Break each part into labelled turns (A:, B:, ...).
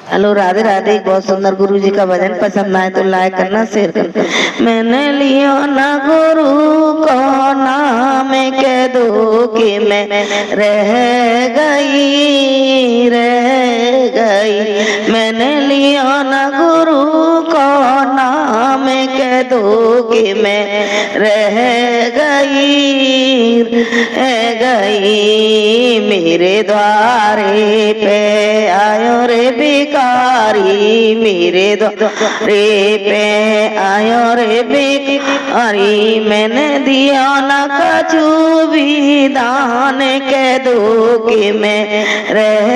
A: Hello, Radhe Radhe. बहुत सुंदर। गुरु जी का भजन पसंद आए तो लाइक करना, शेयर करना। मैंने लियो ना गुरु को नाम कह दो कि मैं रह गई, रह गई। मैंने लियो ना गुरु को नाम कह दो कि मैं रह गई, रह गई। मेरे द्वारे पे आयो रे भिखारी, मेरे द्वारे पे आयो रे भिखारी। मैंने दिया ना कछु भी दान कह दो कि मैं रह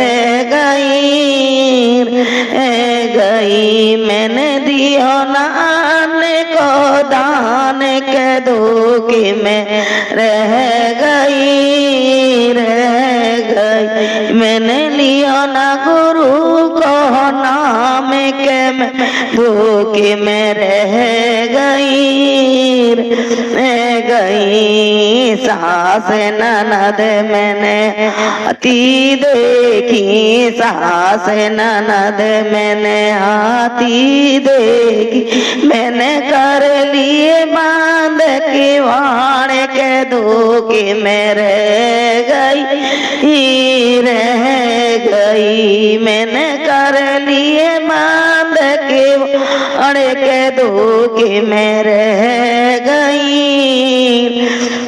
A: गई, रह गई। मैंने दिया ना आने को दान कह दो कि मैं रह गई, रह गई। मैंने लिया ना गुरु को नाम के मैं दो कि मैं रह गई, रह गई। सास ननद मैंने अति देखी, सास ननद मैंने हाथी देखी। मैंने कर लिए बांध के वाण कह दो कि मैं रह गई, रह गई। मैंने कर लिए बांध के वाण कह दो कि मैं रह गई,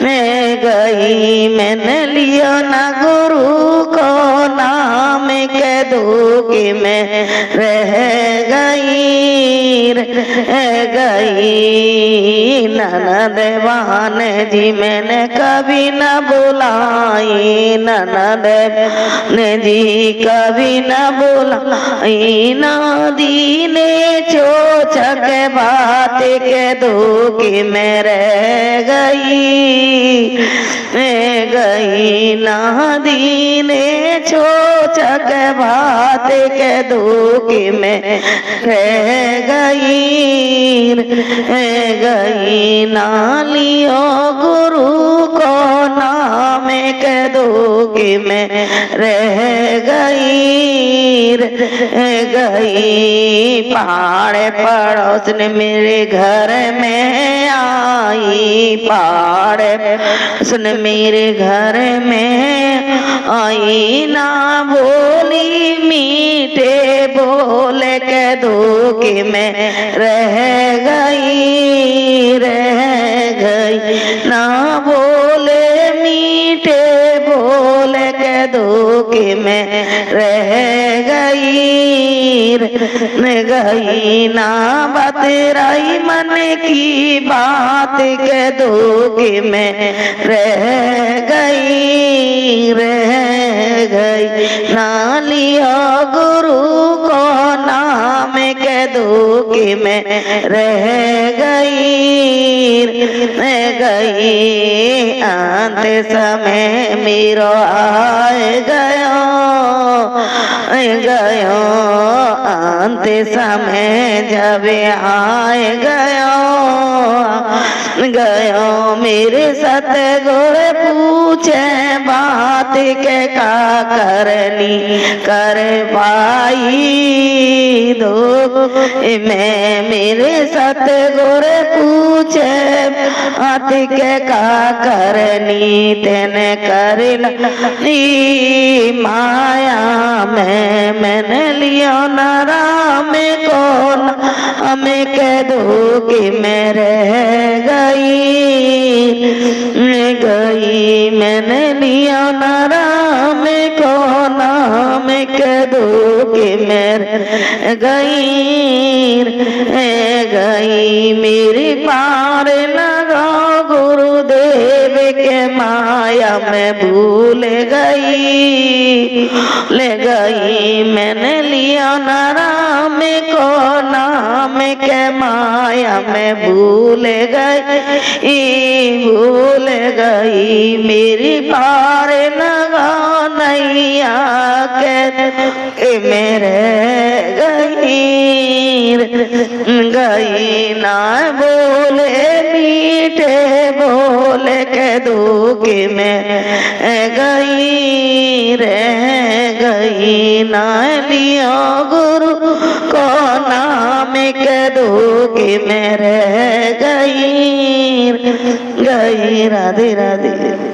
A: रह गई। मैंने लिया ना गुरु को नाम कह दो कि मैं रह गई, रह गई। ननद बहन जी मैंने कभी न बुलाई, ननद बहन जी कभी न बुलाई। ना दीने चोचक बात कह दो कि मैं रह गई, रह गई। ना दीने चोचक बात कह दो कि मैं रह गई, रह गई। ना लियो गुरु को नाम कह दो कि मैं रह गई, रह गई। पहाड़ पड़ोस ने मेरे घर में आई, पहाड़ सुन मेरे घर में आई। ना बोली मीठे बोल कह दो कि मैं रह गई, रह गई। ना बोले मीठे बोल कह दो कि मैं रह गई, रह गई। ना बतराई मन की बात कह दो कि मैं रह गई, रह गई। ना लिया गुरु को नाम कह दो कि मैं रह गई, रह गई। अंत समय मेरो आए गयो, गयो। अंत समय जब आए गयो, गयो। मेरे सतगुर पूछे बात के का करनी कर पाई दो। मैं मेरे सतगुर पूछे बात के का करनी तेन कर ली माया में। मैंने लिया ना राम को हमें कह दो कि मैं रह गई, गई। मैंने लिया ना राम को नाम कह दो कि मैं रह गई, रह गई। मेरी पार लगा गुरुदेव के माया में भूल गई, ले गई। मैंने लिया ना राम को नाम के माया में भूल गई, भूल गई। मेरी पार लगा नैया के मेरे गई, गई। ना बोले मीठे बोल कह दो कि मैं गई, रह गई। ना लिया गुरु में कह दो कि मैं रह गई राधे राधे।